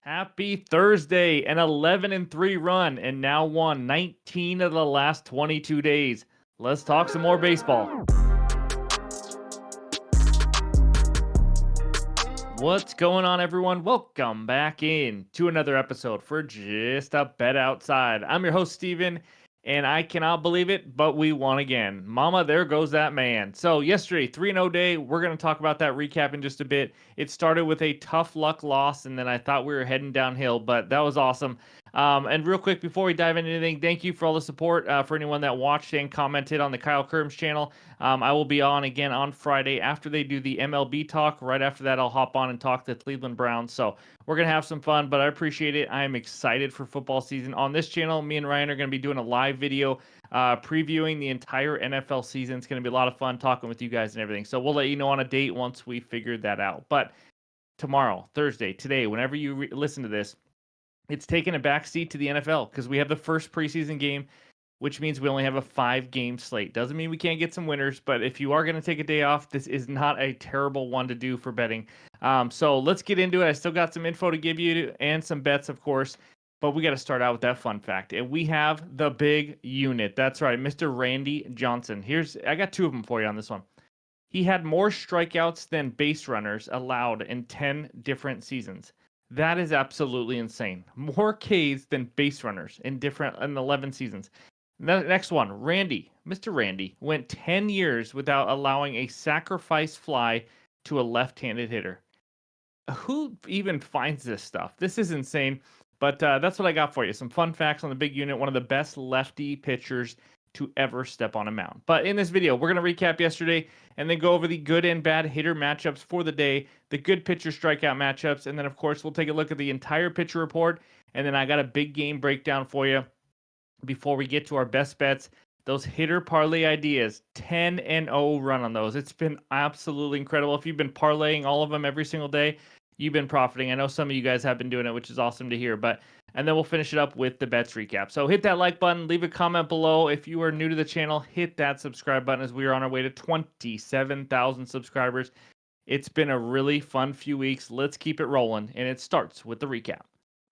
Happy Thursday, an 11-3 run, and now won 19 of the last 22 days. Let's talk some more baseball. What's going on, everyone? Welcome back in to another episode for Just a Bet Outside. I'm your host, Steven, and I cannot believe it, but we won again. Mama, there goes that man. So, yesterday, 3-0 day. We're going to talk about that recap in just a bit. It started with a tough luck loss, and then I thought we were heading downhill, but that was awesome. And real quick, before we dive into anything, thank you for all the support for anyone that watched and commented on the Kyle Kerms channel. I will be on again on Friday after they do the MLB talk. Right after that, I'll hop on and talk the Cleveland Browns. So we're going to have some fun, but I appreciate it. I am excited for football season. On this channel, me and Ryan are going to be doing a live video previewing the entire NFL season. It's going to be a lot of fun talking with you guys and everything. So we'll let you know on a date once we figure that out. But tomorrow, Thursday, today, whenever you listen to this, it's taking a backseat to the NFL because we have the first preseason game, which means we only have a 5-game slate. Doesn't mean we can't get some winners, but if you are going to take a day off, this is not a terrible one to do for betting. So let's get into it. I still got some info to give you and some bets, of course, but we got to start out with that fun fact. And we have the big unit. That's right, Mr. Randy Johnson. I got 2 of them for you on this one. He had more strikeouts than base runners allowed in 10 different seasons. That is absolutely insane. More Ks than base runners in 11 seasons. Next one, Randy. Mr. Randy went 10 years without allowing a sacrifice fly to a left-handed hitter. Who even finds this stuff? This is insane. But that's what I got for you. Some fun facts on the big unit. One of the best lefty pitchers to ever step on a mound. But in this video, we're going to recap yesterday and then go over the good and bad hitter matchups for the day, the good pitcher strikeout matchups, and then, of course, we'll take a look at the entire pitcher report. And then I got a big game breakdown for you before we get to our best bets. Those hitter parlay ideas, 10-0 run on those. It's been absolutely incredible. If you've been parlaying all of them every single day, you've been profiting. I know some of you guys have been doing it, which is awesome to hear. And then we'll finish it up with the bets recap. So hit that like button, leave a comment below. If you are new to the channel, hit that subscribe button as we are on our way to 27,000 subscribers. It's been a really fun few weeks. Let's keep it rolling, and it starts with the recap.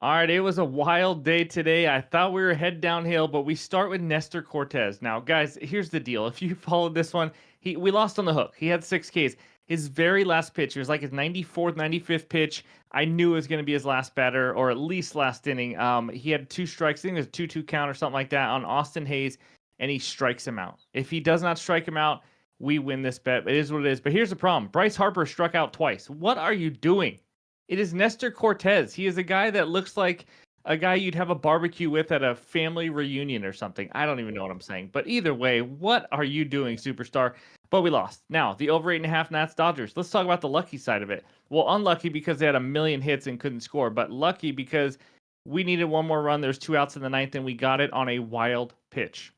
All right, it was a wild day today. I thought we were head downhill, but we start with Nestor Cortez. Now, guys, here's the deal. If you followed this one, we lost on the hook. He had 6 Ks. His very last pitch, it was like his 94th, 95th pitch. I knew it was going to be his last batter, or at least last inning. He had 2 strikes. I think it was a 2-2 count or something like that on Austin Hayes, and he strikes him out. If he does not strike him out, we win this bet. It is what it is. But here's the problem. Bryce Harper struck out twice. What are you doing? It is Nestor Cortez. He is a guy that looks like a guy you'd have a barbecue with at a family reunion or something. I don't even know what I'm saying. But either way, what are you doing, superstar? But we lost. Now, the over 8.5 Nats Dodgers. Let's talk about the lucky side of it. Well, unlucky because they had a million hits and couldn't score, but lucky because we needed one more run. There's 2 outs in the 9th, and we got it on a wild pitch.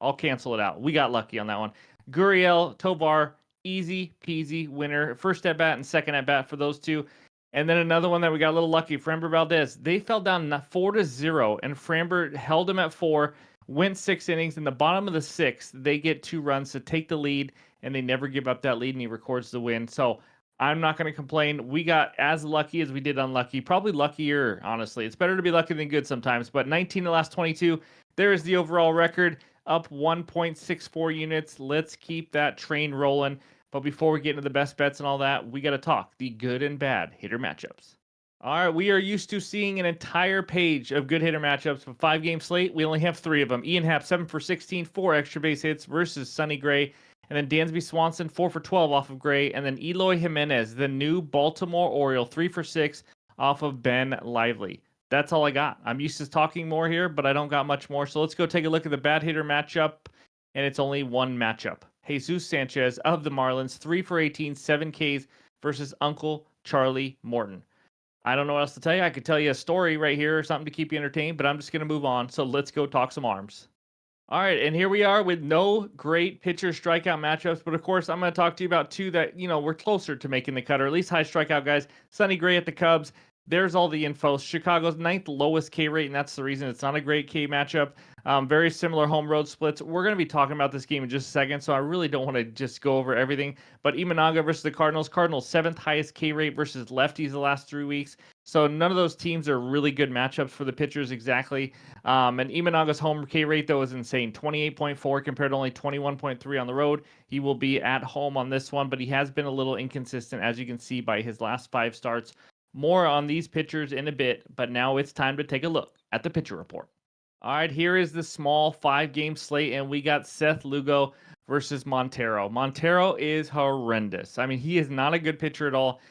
I'll cancel it out. We got lucky on that one. Gurriel, Tovar, easy peasy winner. First at bat and second at bat for those 2. And then another one that we got a little lucky, Framber Valdez. They fell down 4-0, and Framber held him at 4, went 6 innings. In the bottom of the 6th, they get 2 runs to take the lead, and they never give up that lead, and he records the win. So I'm not going to complain. We got as lucky as we did unlucky. Probably luckier, honestly. It's better to be lucky than good sometimes. But 19 of the last 22, there is the overall record, up 1.64 units. Let's keep that train rolling. But before we get into the best bets and all that, we got to talk the good and bad hitter matchups. All right, we are used to seeing an entire page of good hitter matchups. For 5-game slate, we only have 3 of them. Ian Happ, 7 for 16, 4 extra base hits versus Sonny Gray. And then Dansby Swanson, 4 for 12 off of Gray. And then Eloy Jimenez, the new Baltimore Oriole, 3 for 6 off of Ben Lively. That's all I got. I'm used to talking more here, but I don't got much more. So let's go take a look at the bad hitter matchup. And it's only one matchup. Jesus Sanchez of the Marlins, 3 for 18, 7 Ks versus Uncle Charlie Morton. I don't know what else to tell you. I could tell you a story right here or something to keep you entertained, but I'm just going to move on. So let's go talk some arms. All right, and here we are with no great pitcher strikeout matchups, but of course I'm going to talk to you about 2 that, we're closer to making the cut, or at least high strikeout guys. Sonny Gray at the Cubs. There's all the info. Chicago's ninth lowest K rate, and that's the reason it's not a great K matchup. Very similar home road splits. We're going to be talking about this game in just a second, so I really don't want to just go over everything. But Imanaga versus the Cardinals. Cardinals seventh highest K rate versus lefties the last 3 weeks. So none of those teams are really good matchups for the pitchers exactly. And Imanaga's home K rate though is insane, 28.4 compared to only 21.3 on the road. He will be at home on this one, but he has been a little inconsistent, as you can see by his last 5 starts. More on these pitchers in a bit, but now it's time to take a look at the pitcher report. All right, here is the small 5 game slate, and we got Seth Lugo versus Montero. Montero is horrendous. I mean, he is not a good pitcher at all.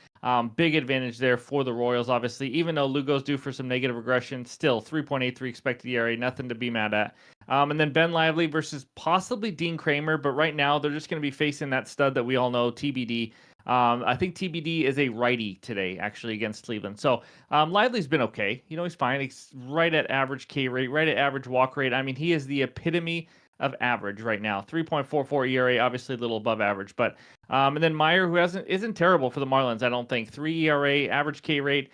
Big advantage there for the Royals, obviously. Even though Lugo's due for some negative regression, still 3.83 expected ERA, nothing to be mad at. And then Ben Lively versus possibly Dean Kramer, but right now they're just going to be facing that stud that we all know, TBD. I think TBD is a righty today, actually, against Cleveland. So Lively's been okay. He's fine. He's right at average K rate, right at average walk rate. I mean, he is the epitome of average right now. 3.44 ERA, obviously a little above average. But and then Meyer, who isn't terrible for the Marlins, I don't think. 3 ERA, average K rate.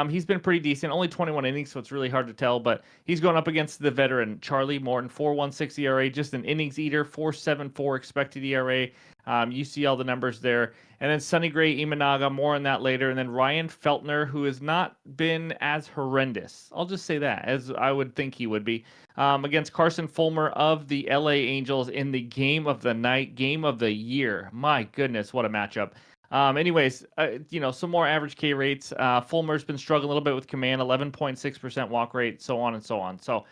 He's been pretty decent. Only 21 innings, so it's really hard to tell. But he's going up against the veteran Charlie Morton, 4.16 ERA, just an innings eater, 4.74 expected ERA. You see all the numbers there. And then Sonny Gray, Imanaga, more on that later. And then Ryan Feltner, who has not been as horrendous. I'll just say that, as I would think he would be. Against Carson Fulmer of the LA Angels in the game of the night, game of the year. My goodness, what a matchup. Anyways, some more average K rates. Fulmer's been struggling a little bit with command, 11.6% walk rate, so on and so on. So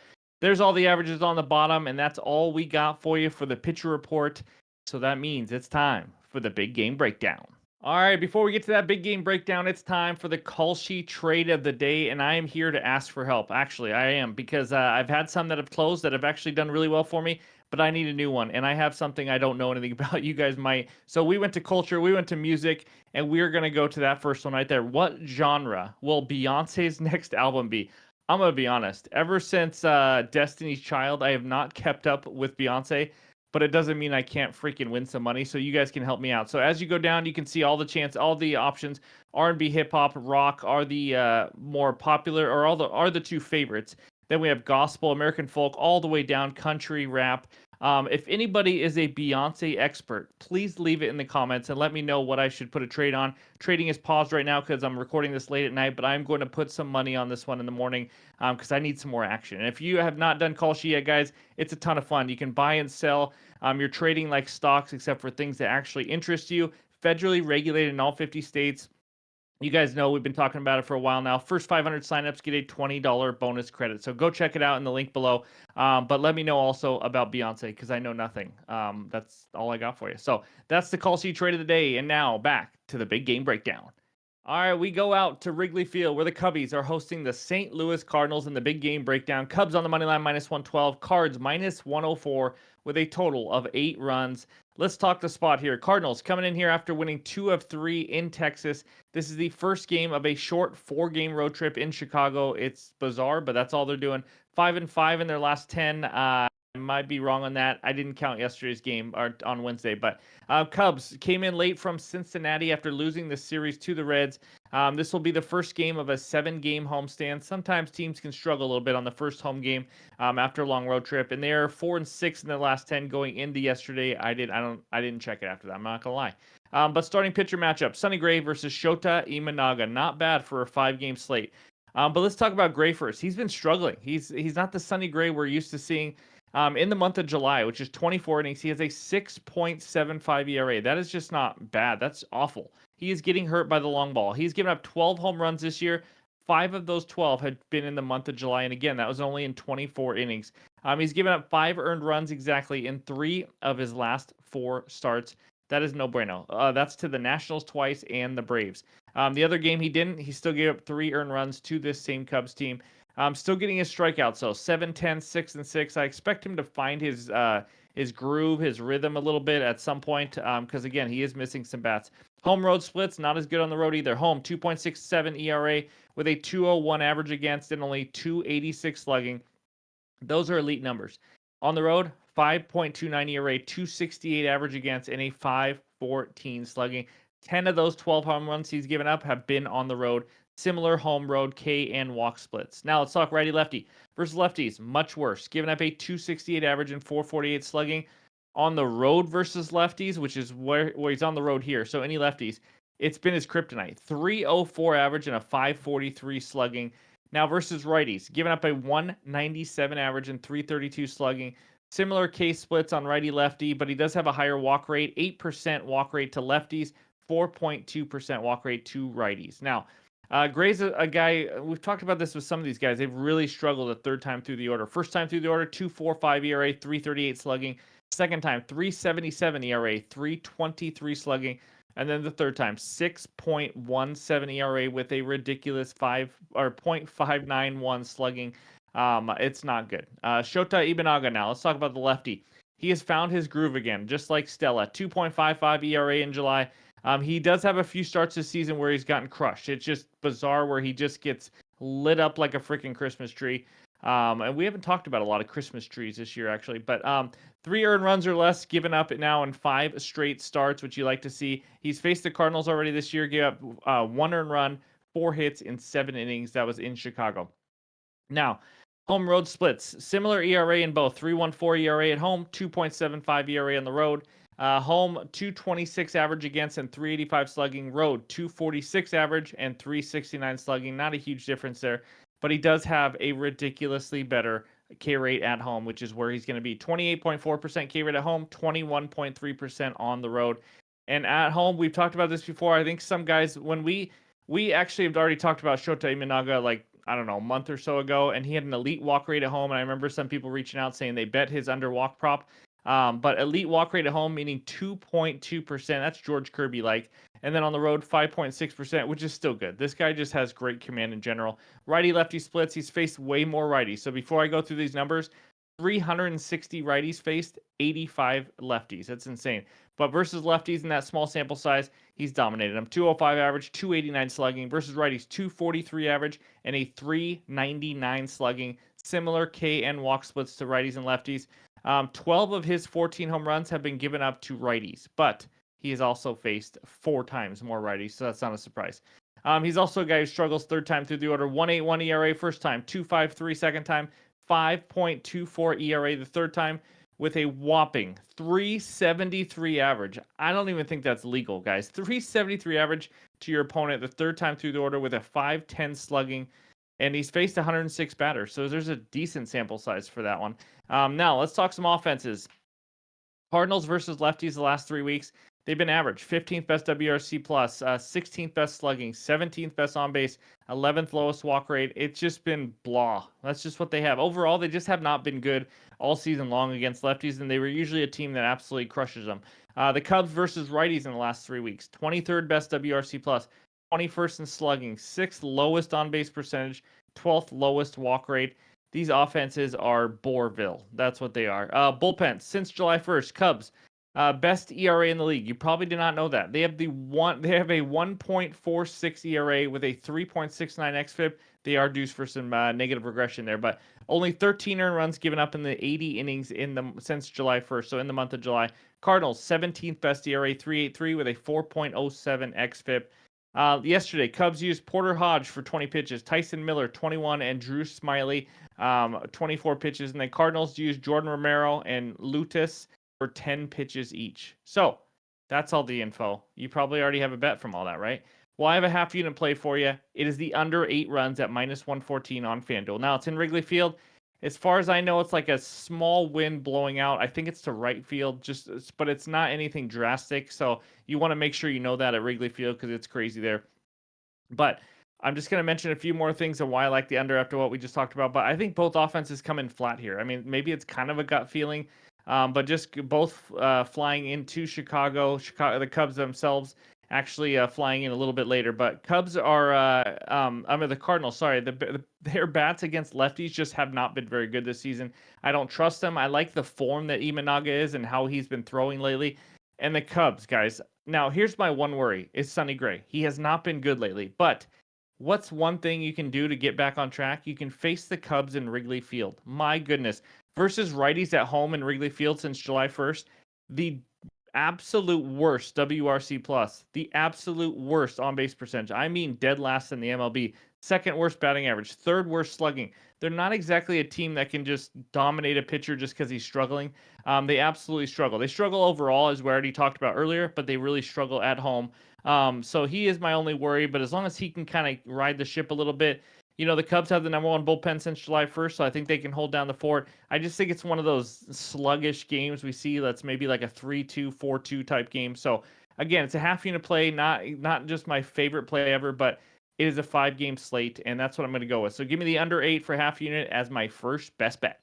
there's all the averages on the bottom, and that's all we got for you for the pitcher report. So that means it's time for the big game breakdown. All right, before we get to that big game breakdown, it's time for the KALSHI trade of the day, and I am here to ask for help. Actually, I am, because I've had some that have closed that have actually done really well for me, but I need a new one, and I have something I don't know anything about. You guys might. So we went to culture, we went to music, and we're going to go to that first one right there. What genre will Beyonce's next album be? I'm going to be honest. Ever since Destiny's Child, I have not kept up with Beyonce, but it doesn't mean I can't freaking win some money. So you guys can help me out. So as you go down, you can see all the options. R&B, hip hop, rock are the more popular, or are the 2 favorites. Then we have gospel, American folk, all the way down, country, rap. If anybody is a Beyonce expert, please leave it in the comments and let me know what I should put a trade on. Trading is paused right now because I'm recording this late at night, but I'm going to put some money on this one in the morning because I need some more action. And if you have not done KALSHI yet, guys, it's a ton of fun. You can buy and sell. You're trading like stocks, except for things that actually interest you. Federally regulated in all 50 states. You guys know we've been talking about it for a while now. First 500 signups get a $20 bonus credit. So go check it out in the link below. But let me know also about Beyonce because I know nothing. That's all I got for you. So that's the KALSHI trade of the day. And now back to the big game breakdown. All right, we go out to Wrigley Field where the Cubbies are hosting the St. Louis Cardinals in the big game breakdown. Cubs on the money line -112, Cards -104 with a total of 8 runs. Let's talk the spot here. Cardinals coming in here after winning 2 of 3 in Texas. This is the first game of a short 4-game road trip in Chicago. It's bizarre, but that's all they're doing. 5-5 in their last 10. I might be wrong on that. I didn't count yesterday's game on Wednesday, but Cubs came in late from Cincinnati after losing the series to the Reds. This will be the first game of a 7-game homestand. Sometimes teams can struggle a little bit on the first home game after a long road trip, and they're 4-6 in their last 10 going into yesterday. I didn't check it after that. I'm not gonna lie. But starting pitcher matchup: Sonny Gray versus Shota Imanaga. Not bad for a 5-game slate. But let's talk about Gray first. He's been struggling. He's not the Sonny Gray we're used to seeing. In the month of July, which is 24 innings, he has a 6.75 ERA. That is just not bad. That's awful. He is getting hurt by the long ball. He's given up 12 home runs this year. 5 of those 12 had been in the month of July. And again, that was only in 24 innings. He's given up 5 earned runs exactly in 3 of his last 4 starts. That is no bueno. That's to the Nationals twice and the Braves. The other game he didn't. He still gave up 3 earned runs to this same Cubs team. Still getting his strikeouts, so 7, 10, 6, and 6. I expect him to find his groove, his rhythm a little bit at some point, because again, he is missing some bats. Home road splits, not as good on the road either. Home, 2.67 ERA with a 2.01 average against and only 2.86 slugging. Those are elite numbers. On the road, 5.29 ERA, 2.68 average against, and a 5.14 slugging. 10 of those 12 home runs he's given up have been on the road. Similar home road K and walk splits. Now let's talk righty lefty versus lefties. Much worse, giving up a 268 average and 448 slugging. On the road versus lefties, which is where he's on the road here. So any lefties, it's been his kryptonite. 304 average and a 543 slugging. Now versus righties, giving up a 197 average and 332 slugging. Similar case splits on righty lefty, but he does have a higher walk rate. 8% walk rate to lefties, 4.2% walk rate to righties. Now, Gray's a guy, we've talked about this with some of these guys. They've really struggled a third time through the order. First time through the order, 2.45 ERA, 3.38 slugging. Second time, 3.77 ERA, 3.23 slugging. And then the third time, 6.17 ERA with a ridiculous 0.591 slugging. It's not good. Shota Imanaga now. Let's talk about the lefty. He has found his groove again, just like Stella. 2.55 ERA in July. He does have a few starts this season where he's gotten crushed. It's just bizarre where he just gets lit up like a freaking Christmas tree. And we haven't talked about a lot of Christmas trees this year, actually. But 3 earned runs or less given up now in 5 straight starts, which you like to see. He's faced the Cardinals already this year, gave up 1 earned run, 4 hits in 7 innings. That was in Chicago. Now, home road splits. Similar ERA in both. 3.14 ERA at home, 2.75 ERA on the road. Home 226 average against and 385 slugging. Road 246 average and 369 slugging. Not a huge difference there, but he does have a ridiculously better K rate at home, which is where he's going to be. 28.4% K rate at home, 21.3% on the road. And at home, we've talked about this before. I think some guys, when we actually have already talked about Shota Imanaga like, I don't know, a month or so ago, and he had an elite walk rate at home. And I remember some people reaching out saying they bet his under walk prop. But elite walk rate at home, meaning 2.2%. That's George Kirby like. And then on the road, 5.6%, which is still good. This guy just has great command in general. Righty lefty splits. He's faced way more righties. So before I go through these numbers, 360 righties faced, 85 lefties. That's insane. But versus lefties in that small sample size, he's dominated them. 205 average, 289 slugging. Versus righties, 243 average and a 399 slugging. Similar K and walk splits to righties and lefties. 12 of his 14 home runs have been given up to righties, but he has also faced 4 times more righties, so that's not a surprise. He's also a guy who struggles third time through the order. 1.81 ERA first time, 2.53 second time, 5.24 ERA the third time, with a whopping 373 average. I don't even think that's legal, guys. 373 average to your opponent the third time through the order with a 5.10 slugging. And he's faced 106 batters, so there's a decent sample size for that one. Now, let's talk some offenses. Cardinals versus lefties the last 3 weeks. They've been average. 15th best WRC+, 16th best slugging, 17th best on base, 11th lowest walk rate. It's just been blah. That's just what they have. Overall, they just have not been good all season long against lefties, and they were usually a team that absolutely crushes them. The Cubs versus righties in the last 3 weeks. 23rd best WRC+, 21st in slugging, 6th lowest on base percentage, 12th lowest walk rate. These offenses are Bourville. That's what they are. Bullpen since July 1st. Cubs best ERA in the league. You probably did not know that. They have a 1.46 ERA with a 3.69 xFIP. They are due for some negative regression there, but only 13 earned runs given up in the 80 innings since July 1st. So in the month of July. Cardinals 17th best ERA, 3.83 with a 4.07 xFIP. Yesterday, Cubs used Porter Hodge for 20 pitches, Tyson Miller 21, and Drew Smiley 24 pitches. And then Cardinals used Jordan Romero and Lutis for 10 pitches each. So that's all the info. You probably already have a bet from all that, right? Well, I have a half unit play for you. It is the under 8 runs at -114 on FanDuel. Now, it's in Wrigley Field. As far as I know, it's like a small wind blowing out. I think it's to right field, but it's not anything drastic. So you want to make sure you know that at Wrigley Field because it's crazy there. But I'm just going to mention a few more things and why I like the under after what we just talked about. But I think both offenses come in flat here. I mean, maybe it's kind of a gut feeling, but just both flying into Chicago, the Cubs themselves actually flying in a little bit later. But Cubs are, the Cardinals, sorry. Their bats against lefties just have not been very good this season. I don't trust them. I like the form that Imanaga is and how he's been throwing lately. And the Cubs, guys. Now, here's my one worry. Is Sonny Gray. He has not been good lately. But what's one thing you can do to get back on track? You can face the Cubs in Wrigley Field. My goodness. Versus righties at home in Wrigley Field since July 1st. The absolute worst WRC plus, the absolute worst on base percentage. I mean, dead last in the MLB, second worst batting average, third worst slugging. They're not exactly a team that can just dominate a pitcher just because he's struggling. They absolutely struggle. They struggle overall, as we already talked about earlier, but they really struggle at home. So he is my only worry. But as long as he can kind of ride the ship a little bit, the Cubs have the number one bullpen since July 1st, so I think they can hold down the fort. I just think it's one of those sluggish games we see that's maybe like a 3-2, 4-2 type game. So again, it's a half unit play, not just my favorite play ever, but it is a 5-game slate, and that's what I'm going to go with. So give me the under 8 for half unit as my first best bet.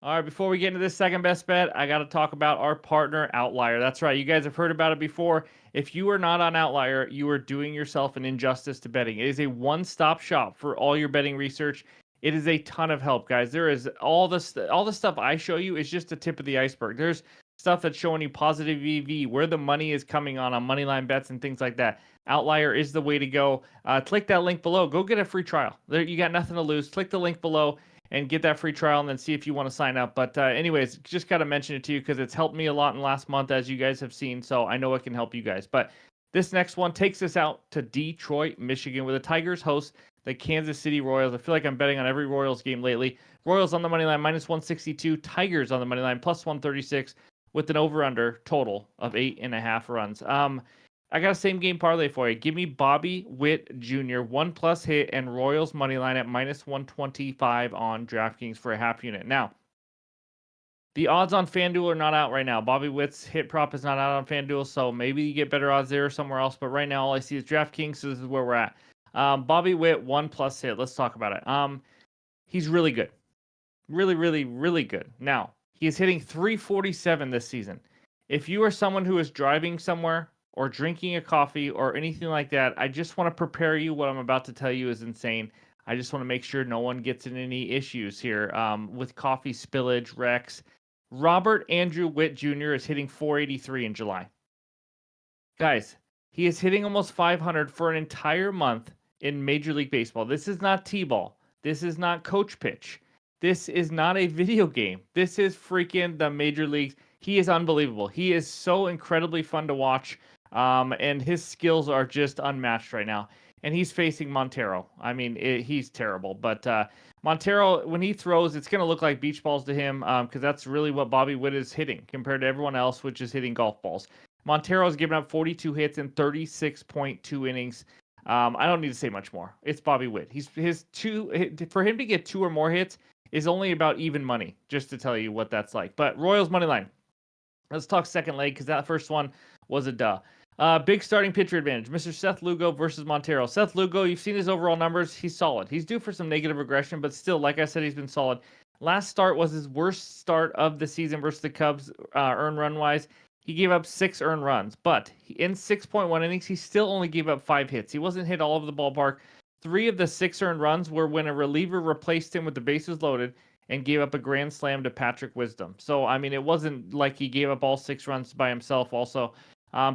All right, before we get into this second best bet, I got to talk about our partner, Outlier. That's right, you guys have heard about it before. If you are not on Outlier, you are doing yourself an injustice to betting. It is a one-stop shop for all your betting research. It is a ton of help, guys. There is all the stuff I show you is just the tip of the iceberg. There's stuff that's showing you positive EV, where the money is coming on moneyline bets and things like that. Outlier is the way to go. Click that link below. Go get a free trial. There, you got nothing to lose. Click the link below and get that free trial and then see if you want to sign up. But anyways, just got to mention it to you because it's helped me a lot in the last month, as you guys have seen. So I know it can help you guys. But this next one takes us out to Detroit, Michigan, where the Tigers host the Kansas City Royals. I feel like I'm betting on every Royals game lately. Royals on the money line minus 162, Tigers on the money line plus 136 with an over-under total of 8.5 runs. I got a same game parlay for you. Give me Bobby Witt Jr. 1+ hit and Royals money line at minus 125 on DraftKings for a half unit. Now, the odds on FanDuel are not out right now. Bobby Witt's hit prop is not out on FanDuel, so maybe you get better odds there or somewhere else. But right now, all I see is DraftKings, so this is where we're at. Bobby Witt 1+ hit. Let's talk about it. He's really good. Really, really, really good. Now, he is hitting 347 this season. If you are someone who is driving somewhere or drinking a coffee or anything like that, I just want to prepare you. What I'm about to tell you is insane. I just want to make sure no one gets in any issues here with coffee spillage, wrecks. Robert Andrew Witt Jr. is hitting 483 in July. Guys, he is hitting almost 500 for an entire month in Major League Baseball. This is not T-ball. This is not coach pitch. This is not a video game. This is freaking the major leagues. He is unbelievable. He is so incredibly fun to watch, and his skills are just unmatched right now. And he's facing Montero. I mean, he's terrible. But Montero, when he throws, it's going to look like beach balls to him because that's really what Bobby Witt is hitting compared to everyone else, which is hitting golf balls. Montero's given up 42 hits in 36.2 innings. I don't need to say much more. It's Bobby Witt. For him to get 2 or more hits is only about even money, just to tell you what that's like. But Royals money line. Let's talk second leg because that first one was a duh. Big starting pitcher advantage. Mr. Seth Lugo versus Montero. Seth Lugo, you've seen his overall numbers. He's solid. He's due for some negative regression, but still, like I said, he's been solid. Last start was his worst start of the season versus the Cubs, earned run-wise. He gave up 6 earned runs, but in 6.1 innings, he still only gave up 5 hits. He wasn't hit all over the ballpark. 3 of the 6 earned runs were when a reliever replaced him with the bases loaded and gave up a grand slam to Patrick Wisdom. So, I mean, it wasn't like he gave up all 6 runs by himself also.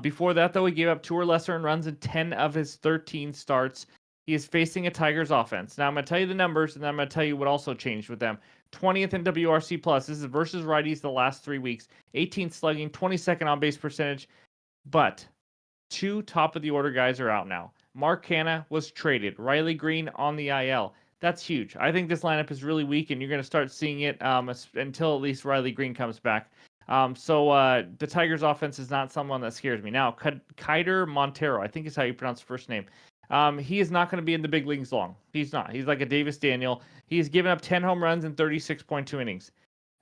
Before that, though, he gave up 2 or less earned runs in 10 of his 13 starts. He is facing a Tigers offense. Now, I'm going to tell you the numbers, and then I'm going to tell you what also changed with them. 20th in WRC+. This is versus righties the last 3 weeks. 18th slugging, 22nd on base percentage. But 2 top-of-the-order guys are out now. Mark Canha was traded. Riley Green on the IL. That's huge. I think this lineup is really weak, and you're going to start seeing it until at least Riley Green comes back. So the Tigers offense is not someone that scares me. Now, Keider Montero, I think is how you pronounce the first name. He is not going to be in the big leagues long. He's not. He's like a Davis Daniel. He's given up 10 home runs in 36.2 innings.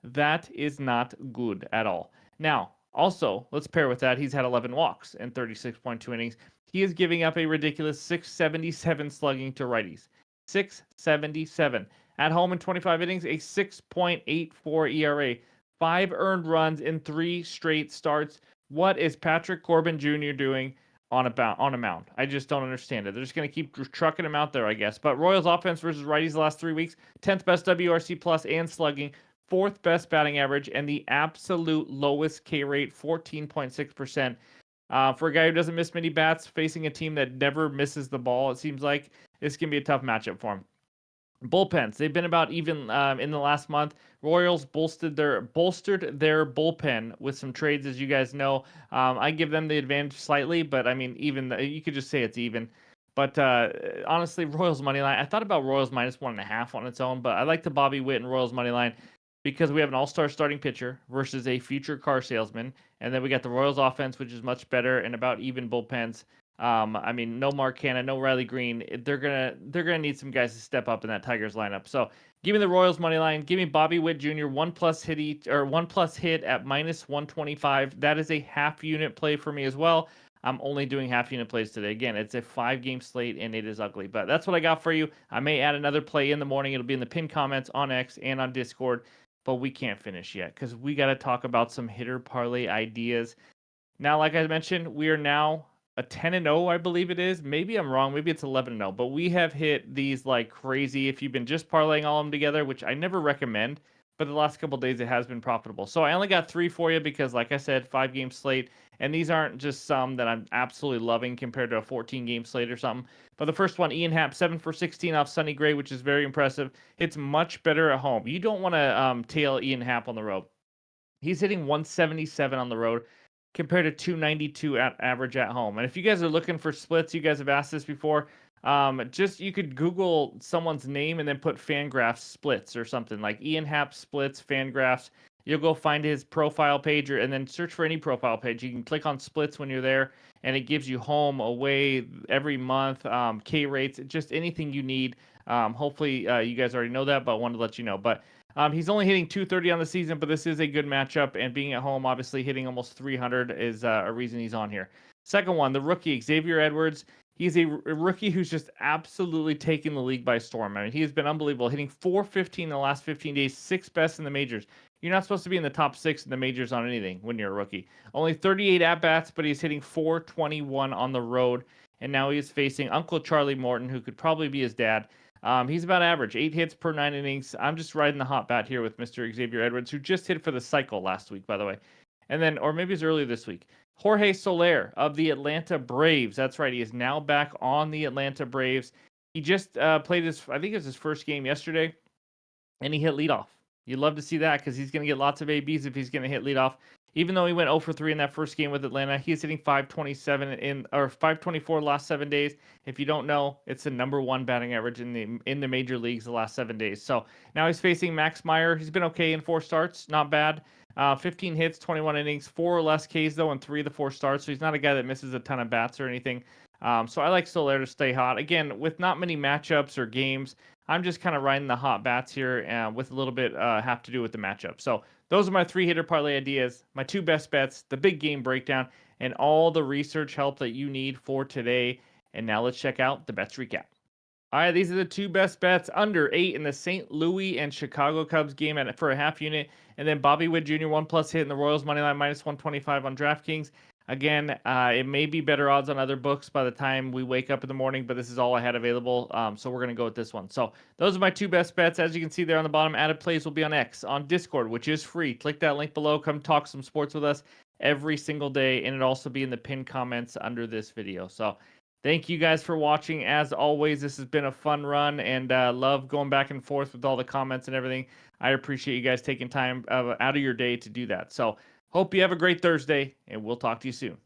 That is not good at all. Now, also, let's pair with that. He's had 11 walks in 36.2 innings. He is giving up a ridiculous 677 slugging to righties. 677. At home in 25 innings, a 6.84 ERA. 5 earned runs in 3 straight starts. What is Patrick Corbin Jr. doing on a mound? I just don't understand it. They're just going to keep trucking him out there, I guess. But Royals offense versus righties the last 3 weeks, 10th best WRC plus and slugging, 4th best batting average, and the absolute lowest K rate, 14.6%. For a guy who doesn't miss many bats, facing a team that never misses the ball, it seems like it's going to be a tough matchup for him. Bullpens. They've been about even in the last month. Royals bolstered their bullpen with some trades, as you guys know. I give them the advantage slightly, but I mean, you could just say it's even. But honestly, Royals money line. I thought about Royals -1.5 on its own, but I like the Bobby Witt and Royals money line because we have an all-star starting pitcher versus a future car salesman, and then we got the Royals offense, which is much better, and about even bullpens. I mean, no Mark Canha, no Riley Green. They're gonna need some guys to step up in that Tigers lineup. So give me the Royals money line. Give me Bobby Witt Jr. One plus hit at -125. That is a half unit play for me as well. I'm only doing half unit plays today. Again, it's a 5 game slate and it is ugly. But that's what I got for you. I may add another play in the morning. It'll be in the pinned comments on X and on Discord. But we can't finish yet because we got to talk about some hitter parlay ideas. Now, like I mentioned, we are now a 10-0, I believe it is. Maybe I'm wrong. Maybe it's 11-0, but we have hit these like crazy. If you've been just parlaying all of them together, which I never recommend, but the last couple days it has been profitable. So I only got 3 for you because, like I said, 5 game slate, and these aren't just some that I'm absolutely loving compared to a 14 game slate or something. But the first one, Ian Happ, 7 for 16 off Sonny Gray, which is very impressive. It's much better at home. You don't want to tail Ian Happ on the road. He's hitting 177 on the road compared to 292 at average at home. And if you guys are looking for splits, you guys have asked this before. Just you could Google someone's name and then put Fangraphs splits or something like Ian Happ splits Fangraphs. You'll go find his profile page and then search for any profile page. You can click on splits when you're there, and it gives you home, away, every month, K rates, just anything you need. Hopefully, you guys already know that, but I wanted to let you know. But he's only hitting 230 on the season, but this is a good matchup. And being at home, obviously hitting almost 300 is a reason he's on here. Second one, the rookie, Xavier Edwards. He's a rookie who's just absolutely taking the league by storm. I mean, he has been unbelievable, hitting 415 in the last 15 days, 6th best in the majors. You're not supposed to be in the top 6 in the majors on anything when you're a rookie. Only 38 at-bats, but he's hitting 421 on the road. And now he's facing Uncle Charlie Morton, who could probably be his dad. He's about average, 8 hits per 9 innings. I'm just riding the hot bat here with Mr. Xavier Edwards, who just hit for the cycle last week, by the way. And then, or maybe it's earlier this week. Jorge Soler of the Atlanta Braves. That's right. He is now back on the Atlanta Braves. He just played I think it was his first game yesterday, and he hit leadoff. You'd love to see that because he's going to get lots of ABs if he's going to hit leadoff. Even though he went 0 for 3 in that first game with Atlanta, he's hitting 527 or 524 last 7 days. If you don't know, it's the #1 batting average in the major leagues the last 7 days. So now he's facing Max Meyer. He's been okay in 4 starts, not bad. 15 hits, 21 innings, 4 or less Ks though, in 3 of the 4 starts. So he's not a guy that misses a ton of bats or anything. So I like Soler to stay hot. Again, with not many matchups or games, I'm just kind of riding the hot bats here with a little bit have to do with the matchup. So those are my 3 hitter parlay ideas, my 2 best bets, the big game breakdown, and all the research help that you need for today. And now let's check out the bets recap. All right, these are the 2 best bets under 8 in the St. Louis and Chicago Cubs game for a half unit. And then Bobby Witt Jr. 1+ hit in the Royals money line -125 on DraftKings. Again, it may be better odds on other books by the time we wake up in the morning, but this is all I had available. So we're going to go with this one. So those are my 2 best bets. As you can see there on the bottom, added plays will be on X, on Discord, which is free. Click that link below. Come talk some sports with us every single day. And it'll also be in the pinned comments under this video. So thank you guys for watching. As always, this has been a fun run, and love going back and forth with all the comments and everything. I appreciate you guys taking time out of your day to do that. So hope you have a great Thursday, and we'll talk to you soon.